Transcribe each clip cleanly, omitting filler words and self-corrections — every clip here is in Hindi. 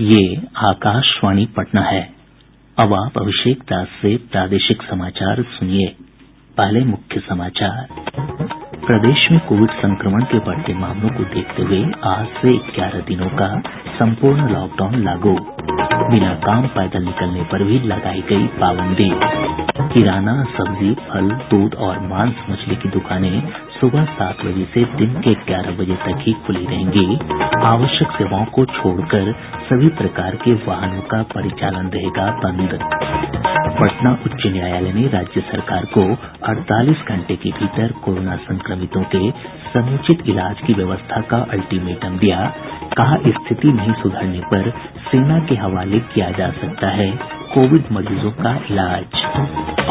ये आकाशवाणी पटना है। अब आप अभिषेक दास से प्रादेशिक समाचार सुनिए। पहले मुख्य समाचार। प्रदेश में कोविड संक्रमण के बढ़ते मामलों को देखते हुए आज से 11 दिनों का संपूर्ण लॉकडाउन लागू। बिना काम पैदल निकलने पर भी लगाई गई पाबंदी। किराना, सब्जी, फल, दूध और मांस मछली की दुकानें सुबह 7 बजे से दिन के 11 बजे तक ही खुली रहेंगी। आवश्यक सेवाओं को छोड़कर सभी प्रकार के वाहनों का परिचालन रहेगा बंद। पटना उच्च न्यायालय ने राज्य सरकार को 48 घंटे के भीतर कोरोना संक्रमितों के समुचित इलाज की व्यवस्था का अल्टीमेटम दिया। कहा, स्थिति नहीं सुधरने पर सेना के हवाले किया जा सकता है कोविड मरीजों का इलाज।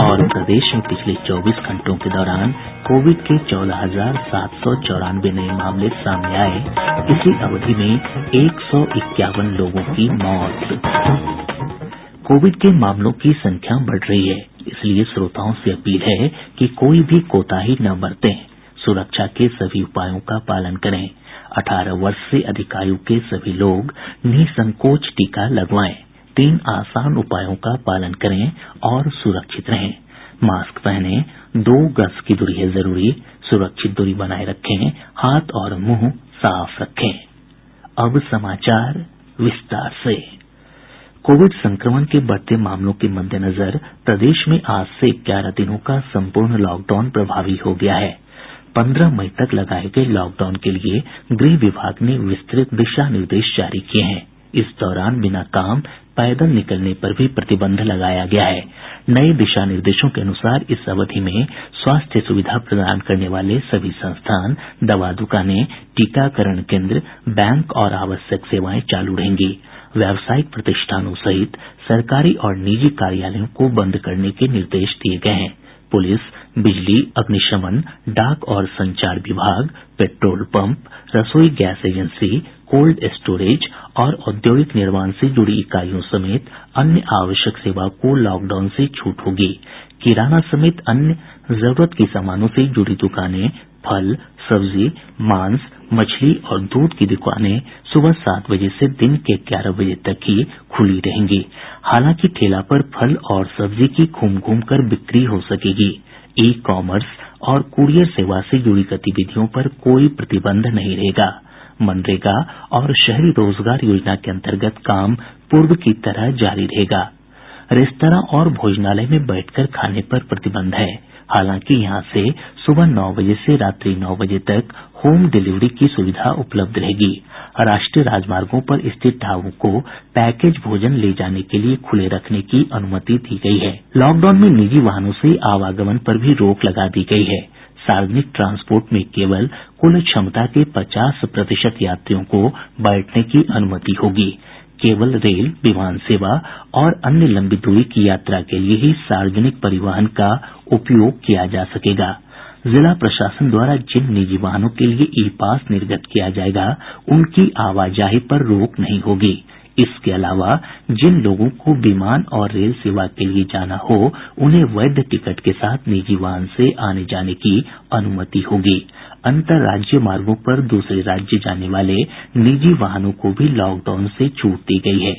और प्रदेश में पिछले 24 घंटों के दौरान कोविड के 14,794 नये मामले सामने आए। इसी अवधि में 151 लोगों की मौत। कोविड के मामलों की संख्या बढ़ रही है, इसलिए श्रोताओं से अपील है कि कोई भी कोताही न बरतें। सुरक्षा के सभी उपायों का पालन करें। 18 वर्ष से अधिक आयु के सभी लोग निसंकोच टीका लगवाएं। 3 आसान उपायों का पालन करें और सुरक्षित रहें। मास्क पहनें, 2 गज की दूरी है जरूरी, सुरक्षित दूरी बनाए रखें, हाथ और मुंह साफ रखें। अब समाचार विस्तार से। कोविड संक्रमण के बढ़ते मामलों के मद्देनजर प्रदेश में आज से 11 दिनों का संपूर्ण लॉकडाउन प्रभावी हो गया है। 15 मई तक लगाए गए लॉकडाउन के लिए गृह विभाग ने विस्तृत दिशा निर्देश जारी किए हैं। इस दौरान बिना काम पैदल निकलने पर भी प्रतिबंध लगाया गया है। नए दिशा निर्देशों के अनुसार इस अवधि में स्वास्थ्य सुविधा प्रदान करने वाले सभी संस्थान, दवा दुकानें, टीकाकरण केंद्र, बैंक और आवश्यक सेवाएं चालू रहेंगी। व्यावसायिक प्रतिष्ठानों सहित सरकारी और निजी कार्यालयों को बंद करने के निर्देश दिए गए हैं। पुलिस, बिजली, अग्निशमन, डाक और संचार विभाग, पेट्रोल पंप, रसोई गैस एजेंसी, कोल्ड स्टोरेज और औद्योगिक निर्माण से जुड़ी इकाइयों समेत अन्य आवश्यक सेवा को लॉकडाउन से छूट होगी। किराना समेत अन्य जरूरत की सामानों से जुड़ी दुकानें, फल, सब्जी, मांस, मछली और दूध की दुकानें सुबह 7 बजे से दिन के 11 बजे तक ही खुली रहेंगी। हालांकि ठेला पर फल और सब्जी की घूम घूम कर बिक्री हो सकेगी। ई कॉमर्स और कुरियर सेवा से जुड़ी गतिविधियों पर कोई प्रतिबंध नहीं रहेगा। मनरेगा और शहरी रोजगार योजना के अंतर्गत काम पूर्व की तरह जारी रहेगा। रेस्तरां और भोजनालय में बैठकर खाने पर प्रतिबंध है। हालांकि यहां से सुबह 9 बजे से रात्रि 9 बजे तक होम डिलीवरी की सुविधा उपलब्ध रहेगी। राष्ट्रीय राजमार्गों पर स्थित ढाबों को पैकेज भोजन ले जाने के लिए खुले रखने की अनुमति दी गई है। लॉकडाउन में निजी वाहनों से आवागमन पर भी रोक लगा दी गई है। सार्वजनिक ट्रांसपोर्ट में केवल कुल क्षमता के 50% यात्रियों को बैठने की अनुमति होगी। केवल रेल, विमान सेवा और अन्य लंबी दूरी की यात्रा के लिए ही सार्वजनिक परिवहन का उपयोग किया जा सकेगा। जिला प्रशासन द्वारा जिन निजी वाहनों के लिए ई पास निर्गत किया जाएगा, उनकी आवाजाही पर रोक नहीं होगी। इसके अलावा जिन लोगों को विमान और रेल सेवा के लिए जाना हो, उन्हें वैध टिकट के साथ निजी वाहन से आने जाने की अनुमति होगी। अंतर्राज्यीय मार्गों पर दूसरे राज्य जाने वाले निजी वाहनों को भी लॉकडाउन से छूट दी गई है।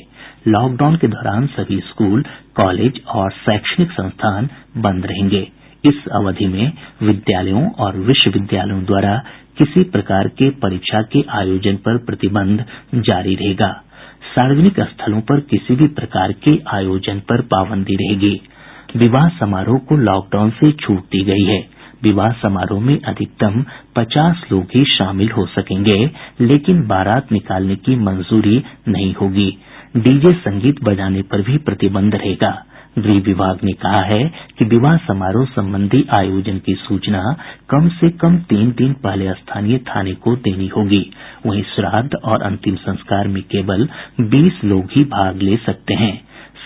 लॉकडाउन के दौरान सभी स्कूल, कॉलेज और शैक्षणिक संस्थान बंद रहेंगे। इस अवधि में विद्यालयों और विश्वविद्यालयों द्वारा किसी प्रकार के परीक्षा के आयोजन पर प्रतिबंध जारी रहेगा। सार्वजनिक स्थलों पर किसी भी प्रकार के आयोजन पर पाबंदी रहेगी। विवाह समारोह को लॉकडाउन से छूट दी गई है। विवाह समारोह में अधिकतम 50 लोग ही शामिल हो सकेंगे, लेकिन बारात निकालने की मंजूरी नहीं होगी। डीजे संगीत बजाने पर भी प्रतिबंध रहेगा। गृह विभाग ने कहा है कि विवाह समारोह संबंधी आयोजन की सूचना कम से कम 3 दिन पहले स्थानीय थाने को देनी होगी। वहीं श्राद्ध और अंतिम संस्कार में केवल 20 लोग ही भाग ले सकते हैं।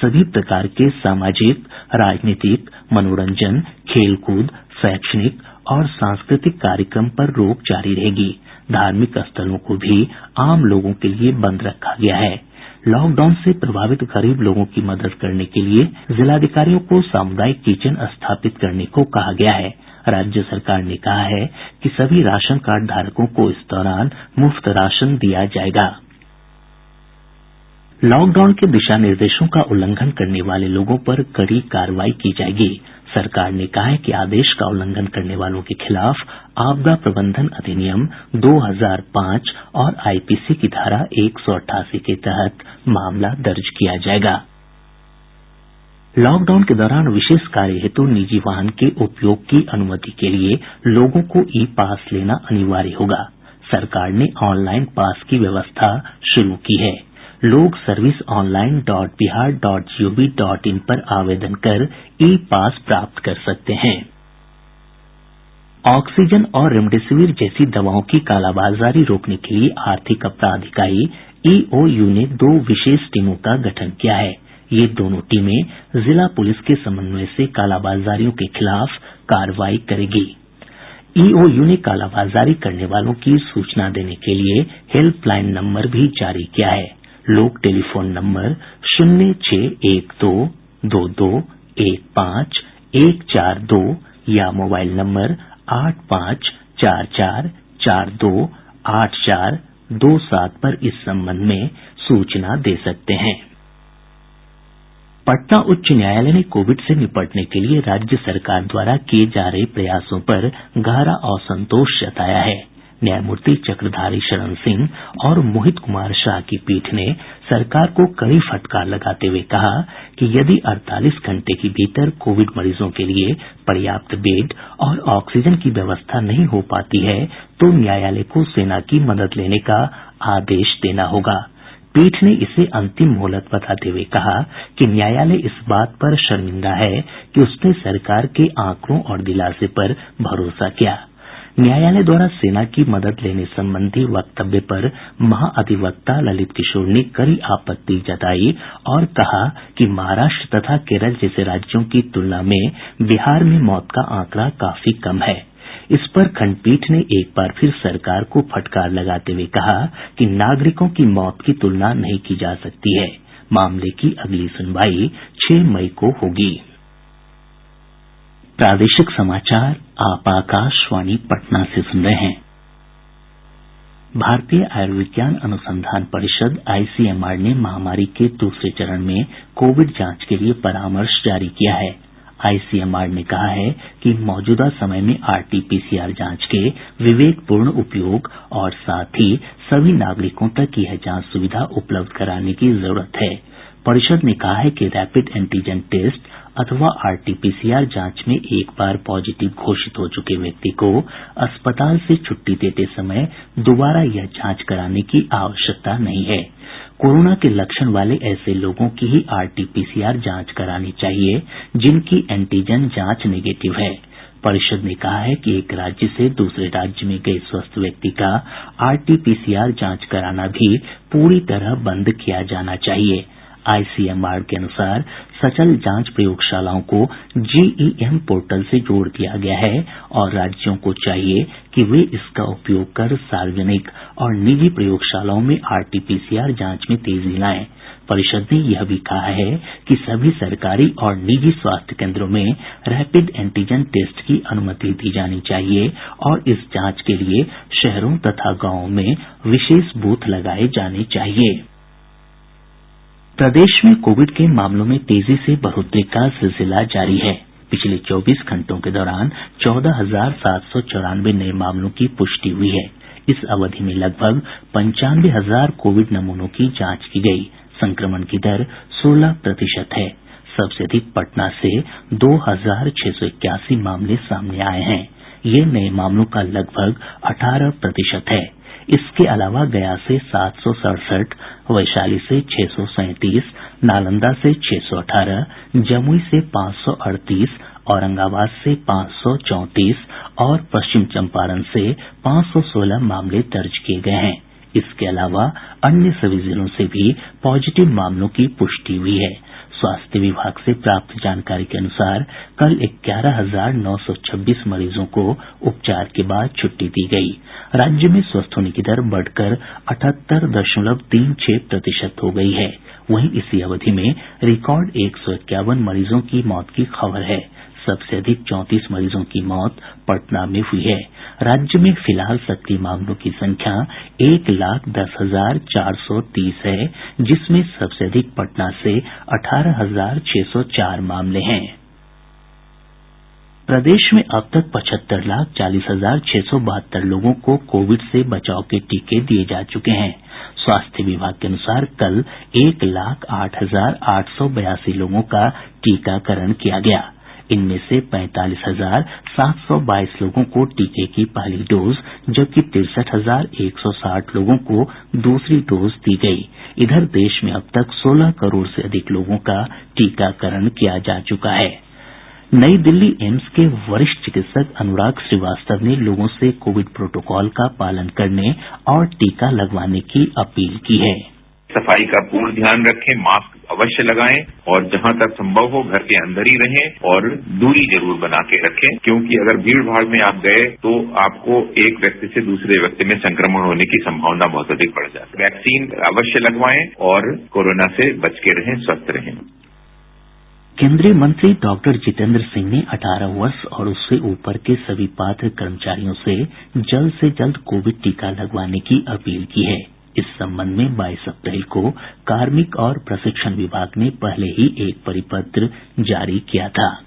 सभी प्रकार के सामाजिक, राजनीतिक, मनोरंजन, खेलकूद, शैक्षणिक और सांस्कृतिक कार्यक्रम पर रोक जारी रहेगी। धार्मिक स्थलों को भी आम लोगों के लिए बंद रखा गया है। लॉकडाउन से प्रभावित गरीब लोगों की मदद करने के लिए जिलाधिकारियों को सामुदायिक किचन स्थापित करने को कहा गया है। राज्य सरकार ने कहा है कि सभी राशन कार्ड धारकों को इस दौरान मुफ्त राशन दिया जाएगा। लॉकडाउन के दिशा निर्देशों का उल्लंघन करने वाले लोगों पर कड़ी कार्रवाई की जायेगी। सरकार ने कहा है कि आदेश का उल्लंघन करने वालों के खिलाफ आपदा प्रबंधन अधिनियम 2005 और आईपीसी की धारा 188 के तहत मामला दर्ज किया जायेगा। लॉकडाउन के दौरान विशेष कार्य हेतु निजी वाहन के उपयोग की अनुमति के लिए लोगों को ई पास लेना अनिवार्य होगा। सरकार ने ऑनलाइन पास की व्यवस्था शुरू की है। लोग serviceonline.bihar.gov.in पर आवेदन कर ई पास प्राप्त कर सकते हैं। ऑक्सीजन और रेमडेसिविर जैसी दवाओं की कालाबाजारी रोकने के लिए आर्थिक अपराध इकाई ईओयू ने 2 विशेष टीमों का गठन किया है। ये दोनों टीमें जिला पुलिस के समन्वय से कालाबाजारियों के खिलाफ कार्रवाई करेगी। ईओयू ने कालाबाजारी करने वालों की सूचना देने के लिए हेल्पलाइन नम्बर भी जारी किया है। लोग टेलीफोन नम्बर 061222154142 या मोबाइल नम्बर 8544428427 पर इस संबंध में सूचना दे सकते हैं। पटना उच्च न्यायालय ने कोविड से निपटने के लिए राज्य सरकार द्वारा किए जा रहे प्रयासों पर गहरा असंतोष जताया है। न्यायमूर्ति चक्रधारी शरण सिंह और मोहित कुमार शाह की पीठ ने सरकार को कड़ी फटकार लगाते हुए कहा कि यदि 48 घंटे के भीतर कोविड मरीजों के लिए पर्याप्त बेड और ऑक्सीजन की व्यवस्था नहीं हो पाती है तो न्यायालय को सेना की मदद लेने का आदेश देना होगा। पीठ ने इसे अंतिम मोहलत बताते हुए कहा कि न्यायालय इस बात पर शर्मिंदा है कि उसने सरकार के आंकड़ों और दिलासे पर भरोसा किया। न्यायालय द्वारा सेना की मदद लेने संबंधी वक्तव्य पर महाधिवक्ता ललित किशोर ने कड़ी आपत्ति जताई और कहा कि महाराष्ट्र तथा केरल जैसे राज्यों की तुलना में बिहार में मौत का आंकड़ा काफी कम है। इस पर खंडपीठ ने एक बार फिर सरकार को फटकार लगाते हुए कहा कि नागरिकों की मौत की तुलना नहीं की जा सकती है। मामले की अगली सुनवाई 6 मई को होगी। प्रादेशिक समाचार आप आकाशवाणी पटना से सुन रहे हैं। भारतीय आयुर्विज्ञान अनुसंधान परिषद आईसीएमआर ने महामारी के दूसरे चरण में कोविड जांच के लिए परामर्श जारी किया है। आईसीएमआर ने कहा है कि मौजूदा समय में आरटीपीसीआर जांच के विवेकपूर्ण उपयोग और साथ ही सभी नागरिकों तक यह जांच सुविधा उपलब्ध कराने की जरूरत है। परिषद ने कहा है कि रैपिड एंटीजन टेस्ट अथवा आरटीपीसीआर जांच में एक बार पॉजिटिव घोषित हो चुके व्यक्ति को अस्पताल से छुट्टी देते समय दोबारा यह जांच कराने की आवश्यकता नहीं है। कोरोना के लक्षण वाले ऐसे लोगों की ही आरटीपीसीआर जांच करानी चाहिए जिनकी एंटीजन जांच नेगेटिव है। परिषद ने कहा है कि एक राज्य से दूसरे राज्य में गए स्वस्थ व्यक्ति का आरटीपीसीआर जांच कराना भी पूरी तरह बंद किया जाना चाहिए। आईसीएमआर के अनुसार सचल जांच प्रयोगशालाओं को जीईएम पोर्टल से जोड़ दिया गया है और राज्यों को चाहिए कि वे इसका उपयोग कर सार्वजनिक और निजी प्रयोगशालाओं में आरटीपीसीआर जांच में तेजी लाएं। परिषद ने यह भी कहा है कि सभी सरकारी और निजी स्वास्थ्य केंद्रों में रैपिड एंटीजन टेस्ट की अनुमति दी जानी चाहिए और इस जांच के लिए शहरों तथा गांवों में विशेष बूथ लगाए जाने चाहिए। प्रदेश में कोविड के मामलों में तेजी से बढ़ोतरी का सिलसिला जारी है। पिछले 24 घंटों के दौरान 14,794 नये मामलों की पुष्टि हुई है। इस अवधि में लगभग 95,000 कोविड नमूनों की जांच की गई। संक्रमण की दर 16% है। सबसे अधिक पटना से 2,681 मामले सामने आए हैं। ये नये मामलों का लगभग 18% है। इसके अलावा गया से 767, वैशाली से 637, नालंदा से 618, जमुई से 538, औरंगाबाद से 534 और पश्चिम चंपारण से 516 मामले दर्ज किए गए हैं। इसके अलावा अन्य सभी जिलों से भी पॉजिटिव मामलों की पुष्टि हुई है। स्वास्थ्य विभाग से प्राप्त जानकारी के अनुसार कल 11,926 मरीजों को उपचार के बाद छुट्टी दी गई। राज्य में स्वस्थ होने की दर बढ़कर 78.36% हो गई है। वहीं इसी अवधि में रिकॉर्ड 151 मरीजों की मौत की खबर है। सबसे अधिक 34 मरीजों की मौत पटना में हुई है। राज्य में फिलहाल सक्रिय मामलों की संख्या 1,10,430 है, जिसमें सबसे अधिक पटना से 18,604 मामले हैं। प्रदेश में अब तक 75,40,672 लोगों को कोविड से बचाव के टीके दिए जा चुके हैं। स्वास्थ्य विभाग के अनुसार कल 1,08,882 लोगों का टीकाकरण किया गया। इनमें से 45,722 लोगों को टीके की पहली डोज जबकि 63,160 लोगों को दूसरी डोज दी गई। इधर देश में अब तक 16 करोड़ से अधिक लोगों का टीकाकरण किया जा चुका है। नई दिल्ली एम्स के वरिष्ठ चिकित्सक अनुराग श्रीवास्तव ने लोगों से कोविड प्रोटोकॉल का पालन करने और टीका लगवाने की अपील की है। सफाई का पूर्ण ध्यान रखें, मास्क अवश्य लगाएं और जहां तक संभव हो घर के अंदर ही रहें और दूरी जरूर बना के रखें, क्योंकि अगर भीड़ भाड़ में आप गए तो आपको एक व्यक्ति से दूसरे व्यक्ति में संक्रमण होने की संभावना बहुत अधिक बढ़ जाती है। वैक्सीन अवश्य लगवाएं और कोरोना से बच के रहें, स्वस्थ रहें। केंद्रीय मंत्री डॉक्टर जितेंद्र सिंह ने 18 वर्ष और उससे ऊपर के सभी पात्र कर्मचारियों से जल्द कोविड टीका लगवाने की अपील की है। इस संबंध में 22 अप्रैल को कार्मिक और प्रशिक्षण विभाग ने पहले ही एक परिपत्र जारी किया था।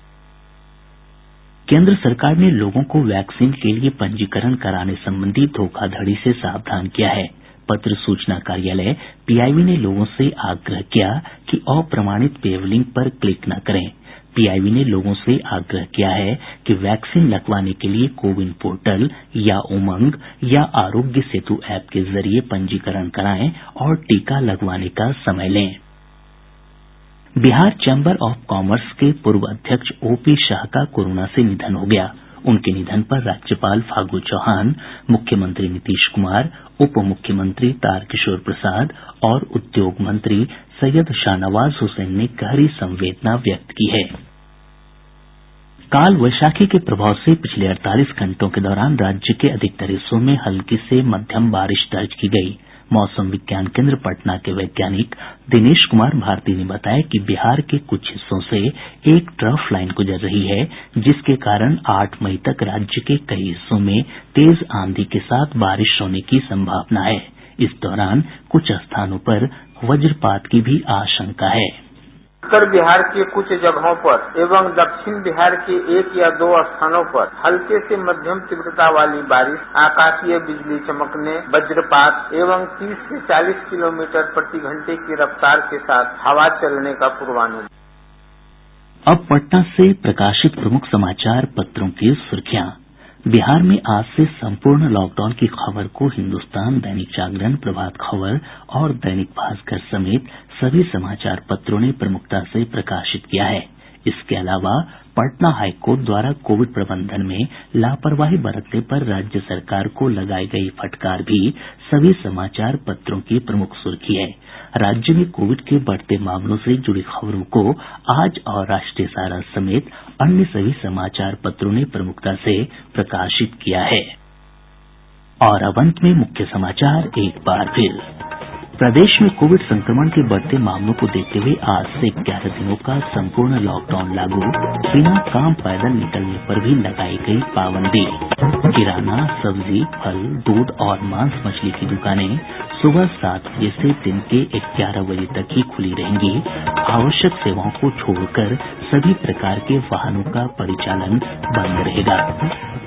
केंद्र सरकार ने लोगों को वैक्सीन के लिए पंजीकरण कराने संबंधी धोखाधड़ी से सावधान किया है। पत्र सूचना कार्यालय पीआईबी ने लोगों से आग्रह किया कि अप्रमाणित वेब लिंक पर क्लिक न करें। पीआईबी ने लोगों से आग्रह किया है कि वैक्सीन लगवाने के लिए कोविन पोर्टल या उमंग या आरोग्य सेतु ऐप के जरिए पंजीकरण कराएं और टीका लगवाने का समय लें। बिहार चैम्बर ऑफ कॉमर्स के पूर्व अध्यक्ष ओपी शाह का कोरोना से निधन हो गया। उनके निधन पर राज्यपाल फागू चौहान, मुख्यमंत्री नीतीश कुमार, उप मुख्यमंत्री तारकिशोर प्रसाद और उद्योग मंत्री सैयद शाहनवाज हुसैन ने गहरी संवेदना व्यक्त की है। काल वैशाखी के प्रभाव से पिछले 48 घंटों के दौरान राज्य के अधिकतर हिस्सों में हल्की से मध्यम बारिश दर्ज की गयी। मौसम विज्ञान केंद्र पटना के वैज्ञानिक दिनेश कुमार भारती ने बताया कि बिहार के कुछ हिस्सों से एक ट्रफ लाइन गुजर रही है, जिसके कारण 8 मई तक राज्य के कई हिस्सों में तेज आंधी के साथ बारिश होने की संभावना है। इस दौरान कुछ स्थानों पर वज्रपात की भी आशंका है। उत्तर बिहार के कुछ जगहों पर एवं दक्षिण बिहार के 1 या 2 स्थानों पर हल्के से मध्यम तीव्रता वाली बारिश, आकाशीय बिजली चमकने, वज्रपात एवं 30 से 40 किलोमीटर प्रति घंटे की रफ्तार के साथ हवा चलने का पूर्वानुमान। अब पटना से प्रकाशित प्रमुख समाचार पत्रों की सुर्खियां। बिहार में आज से संपूर्ण लॉकडाउन की खबर को हिन्दुस्तान, दैनिक जागरण, प्रभात खबर और दैनिक भास्कर समेत सभी समाचार पत्रों ने प्रमुखता से प्रकाशित किया है। इसके अलावा पटना हाईकोर्ट द्वारा कोविड प्रबंधन में लापरवाही बरतने पर राज्य सरकार को लगाई गई फटकार भी सभी समाचार पत्रों की प्रमुख सुर्खी है। राज्य में कोविड के बढ़ते मामलों से जुड़ी खबरों को आज और राष्ट्रीय सहारा समेत अन्य सभी समाचार पत्रों ने प्रमुखता से प्रकाशित किया है। और अब अंत में मुख्य समाचार एक बार फिर। प्रदेश में कोविड संक्रमण के बढ़ते मामलों को देखते हुए आज से 11 दिनों का संपूर्ण लॉकडाउन लागू। बिना काम पैदल निकलने पर भी लगाई गई पाबंदी। किराना, सब्जी, फल, दूध और मांस मछली की दुकानें सुबह 7 बजे से दिन के 11 बजे तक ही खुली रहेंगी। आवश्यक सेवाओं को छोड़कर सभी प्रकार के वाहनों का परिचालन बंद रहेगा।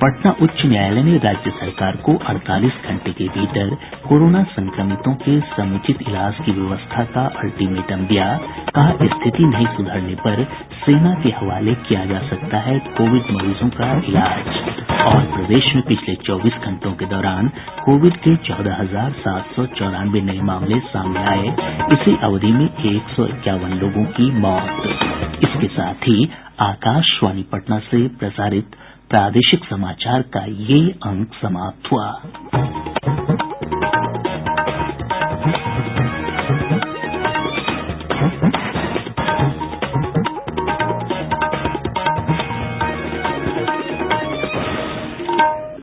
पटना उच्च न्यायालय ने राज्य सरकार को 48 घंटे के भीतर कोरोना संक्रमितों के समुचित इलाज की व्यवस्था का अल्टीमेटम दिया। कहा, स्थिति नहीं सुधरने पर सेना के हवाले किया जा सकता है कोविड मरीजों का इलाज। और प्रदेश में पिछले 24 घंटों के दौरान कोविड के 14,794 नए मामले सामने आए। इसी अवधि में 151 लोगों की मौत। इसके साथ ही आकाशवाणी पटना से प्रसारित प्रादेशिक समाचार का ये अंक समाप्त हुआ।